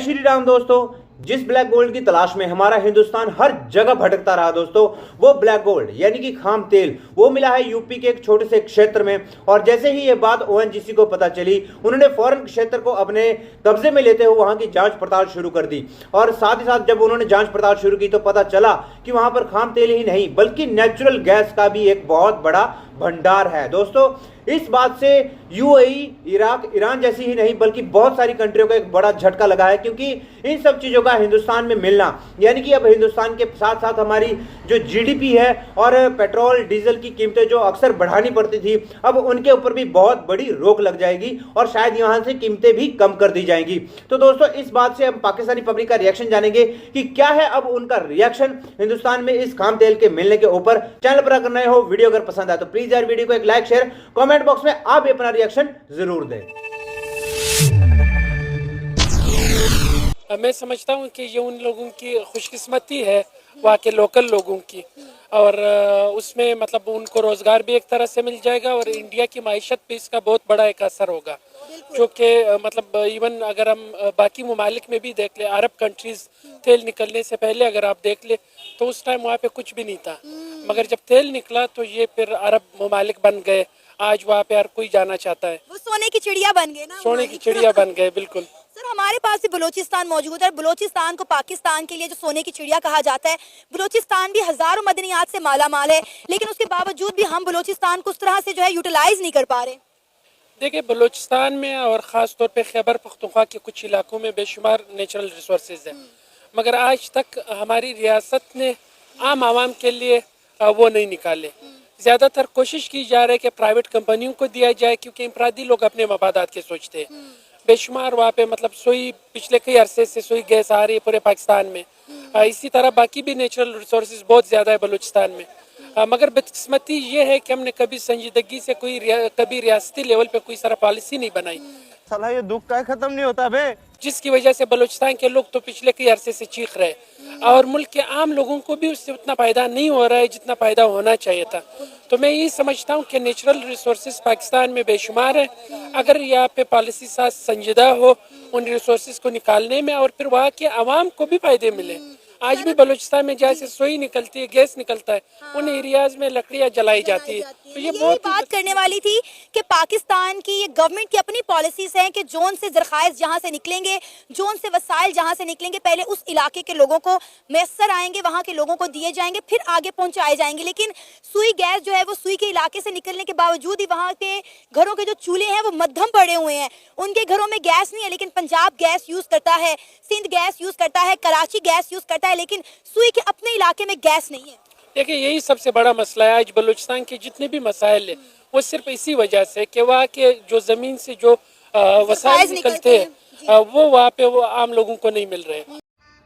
श्री राम दोस्तों। जिस black gold की तलाश में हमारा हिंदुस्तान हर जगह भटकता रहा दोस्तों, वो ब्लैक गोल्ड यानी कि खाम तेल वो मिला है यूपी के एक छोटे से क्षेत्र में। और जैसे ही ये बात ओएनजीसी को पता चली, उन्होंने फौरन क्षेत्र को अपने कब्जे में लेते हुए वहां की जांच पड़ताल शुरू कर दी। और साथ ही साथ जब उन्होंने जांच पड़ताल शुरू की तो पता चला कि वहां पर खाम तेल ही नहीं बल्कि नेचुरल गैस का भी एक बहुत बड़ा भंडार है दोस्तों। इस बात से यूएई, इराक, ईरान जैसी ही नहीं बल्कि बहुत सारी कंट्रियों को एक बड़ा झटका लगा है, क्योंकि इन सब चीजों का हिंदुस्तान में मिलना यानी कि अब हिंदुस्तान के साथ साथ हमारी जो जीडीपी है और पेट्रोल डीजल की कीमतें जो अक्सर बढ़ानी पड़ती थी, अब उनके ऊपर भी बहुत बड़ी रोक लग जाएगी और शायद यहां से कीमतें भी कम कर दी जाएंगी। तो दोस्तों इस बात से हम पाकिस्तानी पब्लिक का रिएक्शन जानेंगे कि क्या है अब उनका रिएक्शन हिंदुस्तान में इस खाम तेल के मिलने के ऊपर। चैनल पर अगर नए हो, वीडियो अगर पसंद आए तो प्लीज यार वीडियो को एक लाइक, शेयर, कमेंट बॉक्स में आप भी अपना रिएक्शन जरूर दें। मैं समझता हूँ कि ये उन लोगों की खुशकिस्मती है, वहाँ के लोकल लोगों की, और उसमें मतलब उनको रोजगार भी एक तरह से मिल जाएगा और इंडिया की माइशत पे इसका बहुत बड़ा एक असर होगा। जो कि मतलब इवन अगर हम बाकी ममालिक में भी देख ले, अरब कंट्रीज तेल निकलने से पहले अगर आप देख ले तो उस टाइम वहाँ पे कुछ भी नहीं था, मगर जब तेल निकला तो ये फिर अरब ममालिक बन गए। आज वहाँ पे हर कोई जाना चाहता है, वो सोने की चिड़िया बन गए ना, सोने की चिड़िया बन गए। बिल्कुल सर, हमारे पास भी बलूचिस्तान मौजूद है। बलूचिस्तान को पाकिस्तान के लिए जो सोने की चिड़िया कहा जाता है, बलूचिस्तान भी हजारों मदनियात से माला माल है, लेकिन उसके बावजूद भी हम बलूचिस्तान को उस तरह से जो है यूटिलाइज नहीं कर पा रहे। देखिए, बलूचिस्तान में और ख़ास तौर पे खैबर पख्तूनख्वा के कुछ इलाकों में बेशुमार नेचुरल रिसोर्सेज हैं, मगर आज तक हमारी रियासत ने आम आवाम के लिए वो नहीं निकाले। ज़्यादातर कोशिश की जा रही है कि प्राइवेट कंपनियों को दिया जाए, क्योंकि इमरादी लोग अपने मफादात के सोचते हैं। बेशुमार वहाँ पे मतलब सुई पिछले कई अरसे से सुई गैस आ रही है पूरे पाकिस्तान में। इसी तरह बाकी भी नेचुरल रिसोर्सेज बहुत ज़्यादा है बलूचिस्तान में, मगर बदकिस्मती ये है कि हमने कभी संजीदगी से कभी रियासती लेवल पे कोई सारा पॉलिसी नहीं बनाई। साला ये दुख का खत्म नहीं होता बे, जिसकी वजह से बलूचिस्तान के लोग तो पिछले कई अरसे से चीख रहे और मुल्क के आम लोगों को भी उससे उतना फायदा नहीं हो रहा है जितना फायदा होना चाहिए था। तो मैं यही समझता हूँ कि नेचुरल रिसोर्सेज पाकिस्तान में बेशुमार है। अगर यहाँ पे पॉलिसी साथ संजीदा हो उन रिसोर्सेज को निकालने में और फिर वहाँ के आवाम को भी फायदे मिले। आज भी बलूचिस्तान में जैसे सोई निकलती है, गैस निकलता है, उन एरियाज में लकड़ियाँ जलाई जाती है। तो ये बहुत बात करने वाली थी कि पाकिस्तान की ये गवर्नमेंट की अपनी पॉलिसीज हैं कि जोन से ज़रखाइज जहाँ से निकलेंगे, जोन से वसाइल जहाँ से निकलेंगे, पहले उस इलाके के लोगों को मैसर आएंगे, वहाँ के लोगों को दिए जाएंगे, फिर आगे पहुँचाए जाएंगे। लेकिन सुई गैस जो है वो सुई के इलाके से निकलने के बावजूद ही वहाँ के घरों के जो चूल्हे हैं वो मध्यम पड़े हुए हैं। उनके घरों में गैस नहीं है, लेकिन पंजाब गैस यूज़ करता है, सिंध गैस यूज़ करता है, कराची गैस यूज़ करता है, लेकिन सुई के अपने इलाके में गैस नहीं है। देखिए, यही सबसे बड़ा मसला है आज बलूचिस्तान के जितने भी मसाइल है वो सिर्फ इसी वजह से कि वहाँ के जो ज़मीन से जो वसाइल निकलते हैं वो वहाँ पे वो आम लोगों को नहीं मिल रहे।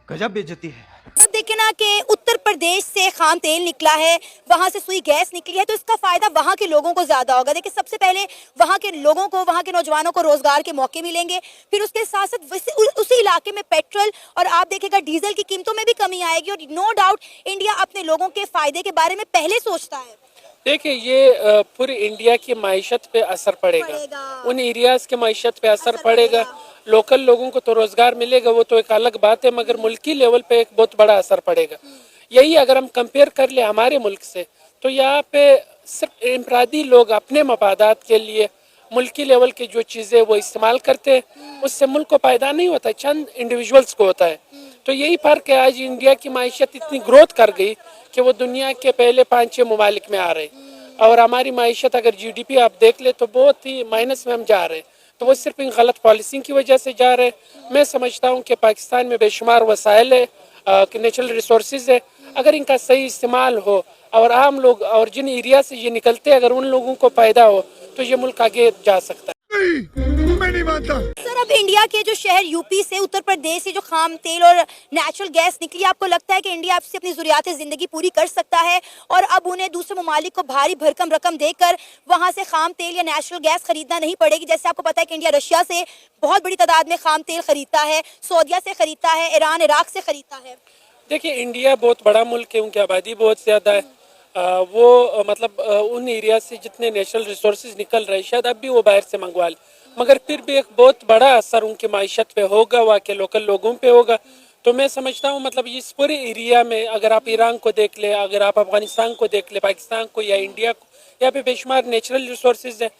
गजब बेइज्जती है। अब देखे ना कि उत्तर प्रदेश से खाम तेल निकला है, वहाँ से सुई गैस निकली है, तो इसका फायदा वहाँ के लोगों को ज्यादा होगा। देखिए, सबसे पहले वहाँ के लोगों को, वहाँ के नौजवानों को रोजगार के मौके मिलेंगे, फिर उसके साथ साथ उसी इलाके में पेट्रोल और आप देखेगा डीजल की कीमतों में भी कमी आएगी। और नो डाउट इंडिया अपने लोगों के फायदे के बारे में पहले सोचता है। देखिए, ये पूरी इंडिया की माइशत पे असर पड़ेगा, उन एरियाज के माइशत पे असर पड़ेगा। लोकल लोगों को तो रोजगार मिलेगा, वो तो एक अलग बात है, मगर मुल्की लेवल पे एक बहुत बड़ा असर पड़ेगा। यही अगर हम कंपेयर कर ले हमारे मुल्क से, तो यहाँ पे सिर्फ इमरादी लोग अपने मफादात के लिए मुल्की लेवल की जो चीज़ें वो इस्तेमाल करते हैं, उससे मुल्क को फायदा नहीं होता, चंद इंडिविजुअल्स को होता है। तो यही फ़र्क है, आज इंडिया की माइशत इतनी ग्रोथ कर गई कि वो दुनिया के पहले 5-6 ममालिक में आ रहे, और हमारी माइशत अगर जीडीपी आप देख ले तो बहुत ही माइनस में हम जा रहे हैं। तो वो सिर्फ इन गलत पॉलिसी की वजह से जा रहे हैं। मैं समझता हूँ कि पाकिस्तान में बेशुमार वसाइल है, नेचुरल रिसोर्सेज है, अगर इनका सही इस्तेमाल हो और आम लोग और जिन एरिया से ये निकलते हैं अगर उन लोगों को फायदा हो तो ये मुल्क आगे जा सकता है। मैं नहीं मानता। सर, अब इंडिया के जो शहर यूपी से, उत्तर प्रदेश से जो खाम तेल और नेचुरल गैस निकली, आपको लगता है कि इंडिया आपसे अपनी ज़रूरियात ज़िंदगी पूरी कर सकता है और अब उन्हें दूसरे ममालिक को भारी भरकम रकम देकर वहाँ से खाम तेल या नेचुरल गैस खरीदना नहीं पड़ेगी? जैसे आपको पता है कि इंडिया रशिया से बहुत बड़ी तादाद में खाम तेल खरीदता है, सऊदीया से खरीदता है, ईरान, इराक से खरीदता है। देखिए, इंडिया बहुत बड़ा मुल्क है, उनकी आबादी बहुत ज़्यादा है। वो मतलब उन एरिया से जितने नेचुरल रिसोर्सेज निकल रहे हैं शायद अब भी वो बाहर से मंगवा ले, मगर फिर भी एक बहुत बड़ा असर उनकी माइशत पे होगा, वहाँ के लोकल लोगों पे होगा। तो मैं समझता हूँ मतलब इस पूरे एरिया में अगर आप ईरान को देख ले, अगर आप अफगानिस्तान को देख ले, पाकिस्तान को या इंडिया को, यहाँ पे बेशुमार नेचुरल रिसोर्सेज है।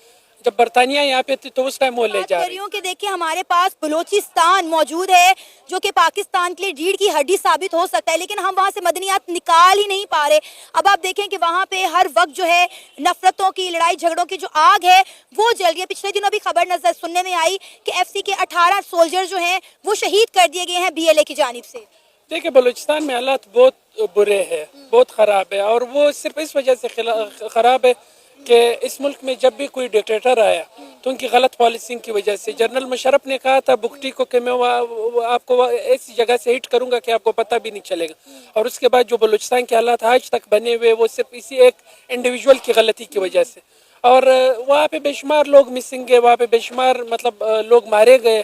जब बरतानिया यहाँ पे थी तो उस टाइम वो ले जा रही है। कि देखिए हमारे पास बलूचिस्तान मौजूद है जो कि पाकिस्तान के लिए रीढ़ की हड्डी साबित हो सकता है, लेकिन हम वहाँ से मदनियात निकाल ही नहीं पा रहे। अब आप देखें कि वहाँ पे हर वक्त जो है नफरतों की, लड़ाई झगड़ों की जो आग है वो जल रही है। पिछले दिनों भी खबर नजर सुनने में आई कि FC के 18 सोल्जर जो हैं वो शहीद कर दिए गए हैं BLA की जानिब से। देखिए बलूचिस्तान में हालात बहुत बुरे हैं, बहुत ख़राब है, और वो सिर्फ इस वजह से ख़राब है कि इस मुल्क में जब भी कोई डिक्टेटर आया तो उनकी गलत पॉलिसिंग की वजह से। जनरल मुशर्रफ ने कहा था बुकटी को कि मैं आपको ऐसी जगह से हिट करूंगा कि आपको पता भी नहीं चलेगा, और उसके बाद जो बलूचिस्तान के हालात आज तक बने हुए वो सिर्फ इसी एक इंडिविजुअल की गलती की वजह से। और वहाँ पे बेशुमार लोग मिसिंग है, वहाँ पे बेशुमार मतलब लोग मारे गए,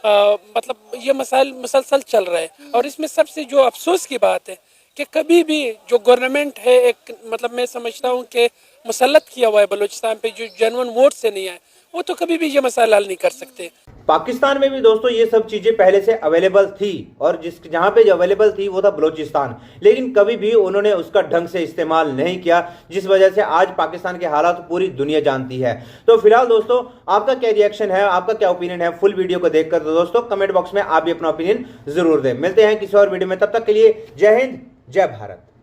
मतलब ये मसाइल मुसलसल चल रहा है। और इसमें सबसे जो अफसोस की बात है कि कभी भी जो गवर्नमेंट है एक मतलब मैं समझता हूँ कि मुसल्लत किया हुआ है बलूचिस्तान पे, जो जेन्युइन वोट से नहीं आए, वो तो कभी भी ये मसाइल हल नहीं कर सकते। पाकिस्तान में भी दोस्तों ये सब चीजें पहले से अवेलेबल थी, और जहां पे जो अवेलेबल थी वो था बलूचिस्तान, लेकिन कभी भी उन्होंने उसका ढंग से इस्तेमाल नहीं किया, जिस वजह से आज पाकिस्तान के हालात पूरी दुनिया जानती है। तो फिलहाल दोस्तों आपका क्या रिएक्शन है, आपका क्या ओपिनियन है फुल वीडियो को देखकर, तो दोस्तों कमेंट बॉक्स में आप भी अपना ओपिनियन जरूर दें। मिलते हैं किसी और वीडियो में, तब तक के लिए जय हिंद, जय भारत।